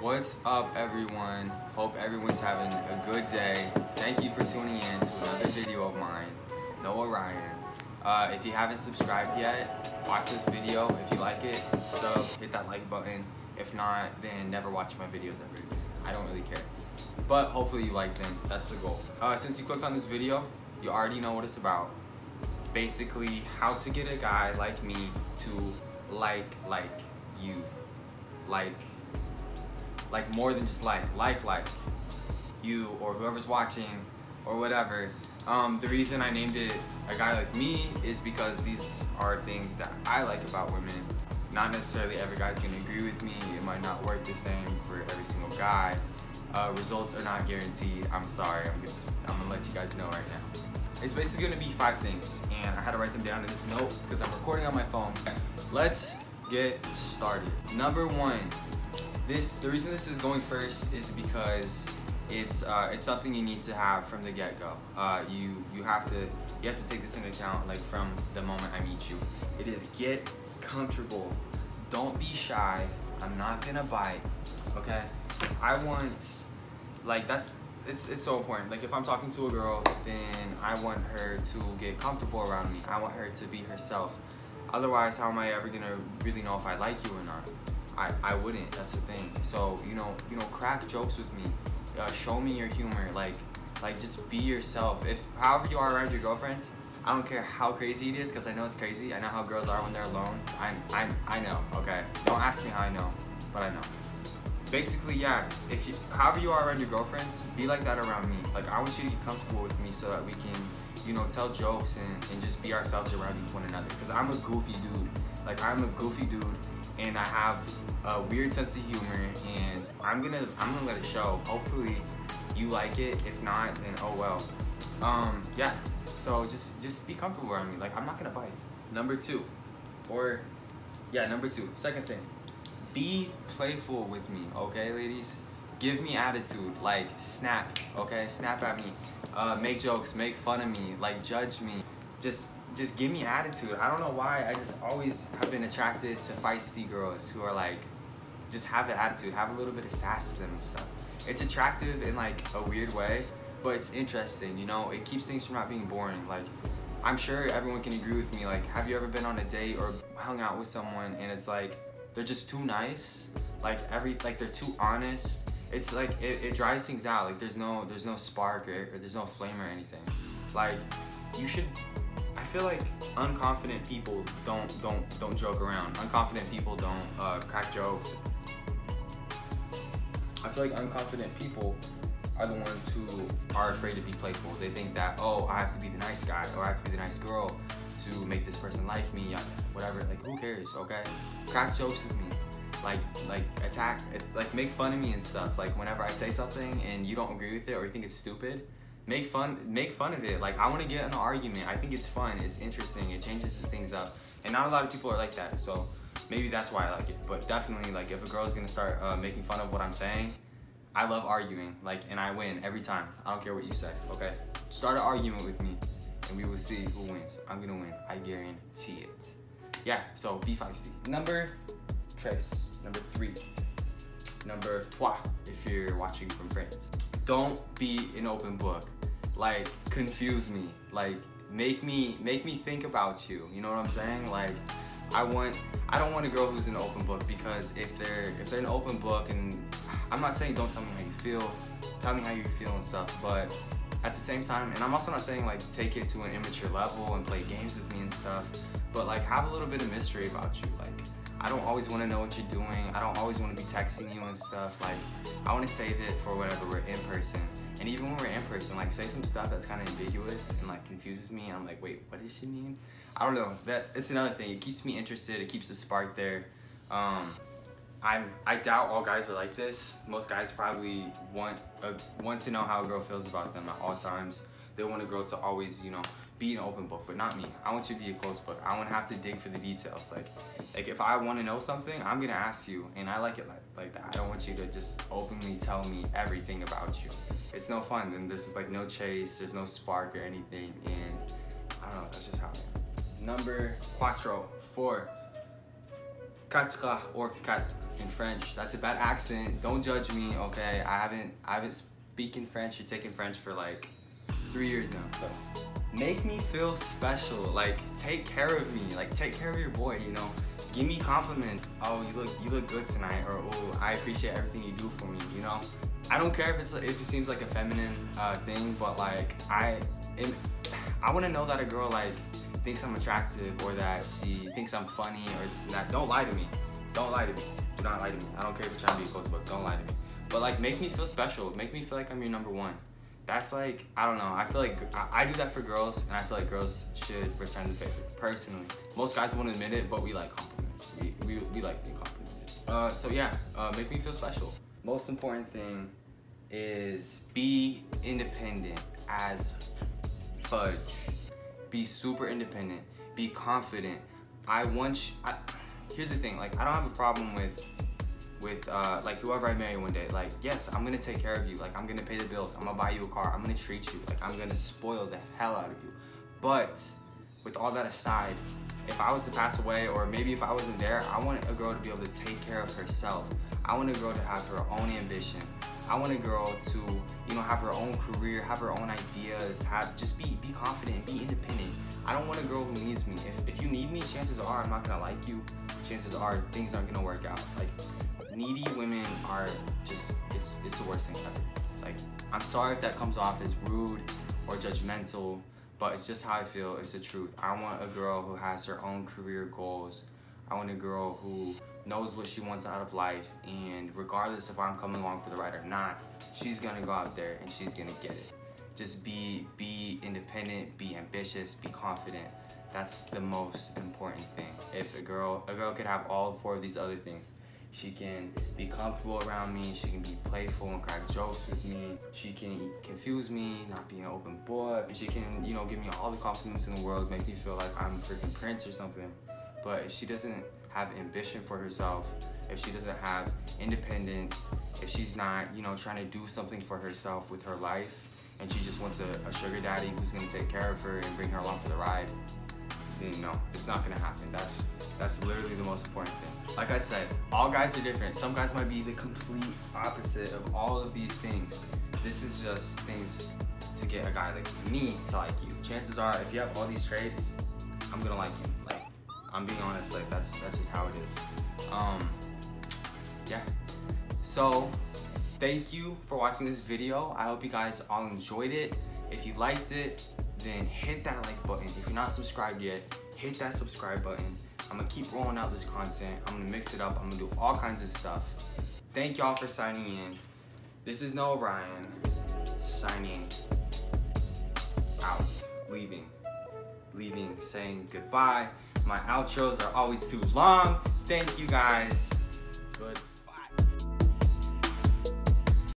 What's up, everyone? Hope everyone's having a good day. Thank you for tuning in to another video of mine, Noah Ryan. If you haven't subscribed yet, watch this video. If you like it, sub, hit that like button. If not, then never watch my videos ever. I don't really care. But hopefully you like them. That's the goal. Since you clicked on this video, you already know what it's about. Basically, how to get a guy like me to like you. Like more than just like you or whoever's watching or whatever. The reason I named it A Guy Like Me is because these are things that I like about women. Not necessarily every guy's gonna agree with me. It might not work the same for every single guy. Results are not guaranteed. I'm sorry, I'm gonna let you guys know right now. It's basically gonna be 5 things, and I had to write them down in this note because I'm recording on my phone. Let's get started. Number 1. The reason this is going first is because it's something you need to have from the get-go. You have to take this into account, like from the moment I meet you. It is get comfortable. Don't be shy. I'm not gonna bite. Okay? I want, like, it's so important. Like, if I'm talking to a girl, then I want her to get comfortable around me. I want her to be herself. Otherwise, how am I ever gonna really know if I like you or not? I wouldn't. That's the thing. So you know, crack jokes with me. Show me your humor. Like just be yourself. However you are around your girlfriends, I don't care how crazy it is, because I know it's crazy. I know how girls are when they're alone. I know. Okay. Don't ask me how I know, but I know. Basically, yeah. However you are around your girlfriends, be like that around me. Like, I want you to get comfortable with me so that we can, tell jokes and just be ourselves around one another. Because I'm a goofy dude. Like, I'm a goofy dude, and I have a weird sense of humor, and I'm gonna let it show. Hopefully, you like it. If not, then oh well. Yeah. So just be comfortable around me. Like, I'm not gonna bite. Number 2, second thing. Be playful with me, okay, ladies? Give me attitude, like snap, okay? Snap at me, make jokes, make fun of me, like judge me. Just give me attitude. I don't know why, I just always have been attracted to feisty girls who are like, just have an attitude, have a little bit of sass to them and stuff. It's attractive in like a weird way, but it's interesting, it keeps things from not being boring. Like, I'm sure everyone can agree with me. Like, have you ever been on a date or hung out with someone and it's like, they're just too nice, like they're too honest. It's like it dries things out. Like there's no spark or there's no flame or anything. Like I feel like unconfident people don't joke around. Unconfident people don't crack jokes. I feel like unconfident people are the ones who are afraid to be playful. They think that, oh, I have to be the nice guy or I have to be the nice girl to make this person like me, whatever. Like, who cares? Okay, crack jokes with me, like attack. It's like, make fun of me and stuff. Like, whenever I say something and you don't agree with it or you think it's stupid, make fun of it. Like, I want to get in an argument. I think it's fun. It's interesting. It changes things up, and not a lot of people are like that. So maybe that's why I like it. But definitely, like, if a girl's gonna start making fun of what I'm saying, I love arguing. Like, and I win every time. I don't care what you say. Okay, start an argument with me, and we will see who wins. I'm gonna win. I guarantee it. Yeah, so be feisty. Number 3. Number 3, if you're watching from France. Don't be an open book. Like, confuse me. Like, make me think about you. You know what I'm saying? Like, I don't want a girl who's an open book, because if they're an open book, and I'm not saying don't tell me how you feel, tell me how you feel and stuff, but at the same time, and I'm also not saying like take it to an immature level and play games with me and stuff, but like have a little bit of mystery about you. Like, I don't always want to know what you're doing. I don't always want to be texting you and stuff. Like, I want to save it for whenever we're in person. And even when we're in person, like, say some stuff that's kind of ambiguous and like confuses me, and I'm like, wait, what does she mean? I don't know. It's another thing. It keeps me interested. It keeps the spark there. I doubt all guys are like this. Most guys probably want to know how a girl feels about them at all times. They want a girl to always, be an open book, but not me. I want you to be a closed book. I want to have to dig for the details. Like if I want to know something, I'm gonna ask you, and I like it like that. I don't want you to just openly tell me everything about you. It's no fun, and there's like no chase, there's no spark or anything, and I don't know. That's just how I am. Number 4. quatre or quatre in French. That's a bad accent. Don't judge me, okay? I haven't speaking French or taken French for like 3 years now. So make me feel special. Like take care of me. Like take care of your boy. You know, give me compliments. Oh, you look good tonight. Or oh, I appreciate everything you do for me. You know, I don't care if it seems like a feminine thing, but like I want to know that a girl like thinks I'm attractive or that she thinks I'm funny or this and that. Don't lie to me. Don't lie to me. Do not lie to me. I don't care if you're trying to be a ghost, but don't lie to me. But like make me feel special. Make me feel like I'm your number one. That's like, I don't know. I feel like I do that for girls, and I feel like girls should return the favor. Personally, most guys won't admit it, but we like compliments. We like being complimented. So yeah, make me feel special. Most important thing is be independent as fudge. Be super independent. Be confident. Here's the thing. Like I don't have a problem with like whoever I marry one day. Like yes, I'm gonna take care of you. Like I'm gonna pay the bills. I'm gonna buy you a car. I'm gonna treat you. Like I'm gonna spoil the hell out of you. But with all that aside, if I was to pass away, or maybe if I wasn't there, I want a girl to be able to take care of herself. I want a girl to have her own ambition. I want a girl to, you know, have her own career, have her own ideas, just be confident, be independent. I don't want a girl who needs me. If you need me, chances are I'm not gonna like you. Chances are things aren't gonna work out. Like needy women are just, it's the worst thing ever. Like I'm sorry if that comes off as rude or judgmental, but it's just how I feel. It's the truth. I want a girl who has her own career goals. I want a girl who knows what she wants out of life, and regardless if I'm coming along for the ride or not, she's gonna go out there and she's gonna get it. Just be independent, be ambitious, be confident. That's the most important thing. If a girl could have all 4 of these other things. She can be comfortable around me, she can be playful and crack jokes with me, she can confuse me, not be an open book, and she can, you know, give me all the compliments in the world, make me feel like I'm a freaking prince or something. But if she doesn't have ambition for herself, if she doesn't have independence, if she's not, you know, trying to do something for herself with her life, and she just wants a sugar daddy who's gonna take care of her and bring her along for the ride, then no, it's not gonna happen. That's literally the most important thing. Like I said, all guys are different. Some guys might be the complete opposite of all of these things. This is just things to get a guy like me to like you. Chances are, if you have all these traits, I'm gonna like you. Like, I'm being honest, like that's just how it is. Yeah. So, thank you for watching this video. I hope you guys all enjoyed it. If you liked it, then hit that like button. If you're not subscribed yet, hit that subscribe button. I'm gonna keep rolling out this content. I'm gonna mix it up. I'm gonna do all kinds of stuff. Thank y'all for signing in. This is thenoah.ryan signing out. Leaving, saying goodbye. My outros are always too long. Thank you guys. Good.